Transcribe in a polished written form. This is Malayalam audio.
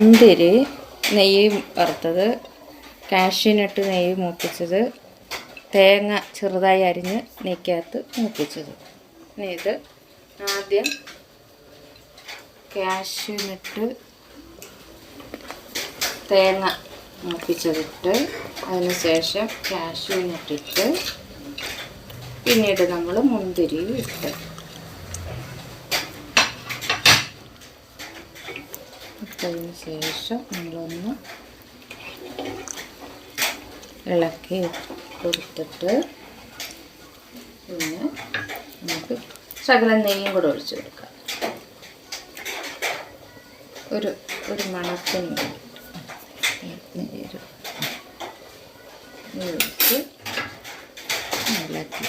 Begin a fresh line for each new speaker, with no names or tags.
മുന്തിരി, നെയ്യ് വറുത്തത്, കാഷ്യൂനട്ട് നെയ്യ് മൂപ്പിച്ചത്, തേങ്ങ ചെറുതായി അരിഞ്ഞ് നെയ്ക്കകത്ത് മൂപ്പിച്ചത്. ഇനി ഇത് ആദ്യം കാഷ്യൂനട്ട് തേങ്ങ മൂപ്പിച്ചതിട്ട് അതിന് ശേഷം കാഷ്യൂനട്ടിട്ട് പിന്നീട് നമ്മൾ മുന്തിരി ഇട്ട് ഇട്ടതിന് ശേഷം നമ്മളൊന്ന് ഇളക്കി കൊടുത്തിട്ട് പിന്നെ നമുക്ക് ശകലം നെയ്യും കൂടെ ഒഴിച്ച് കൊടുക്കാം. ഒരു മണത്തിന് വേണ്ടിയിട്ട് ഒഴിച്ച് ഇളക്കി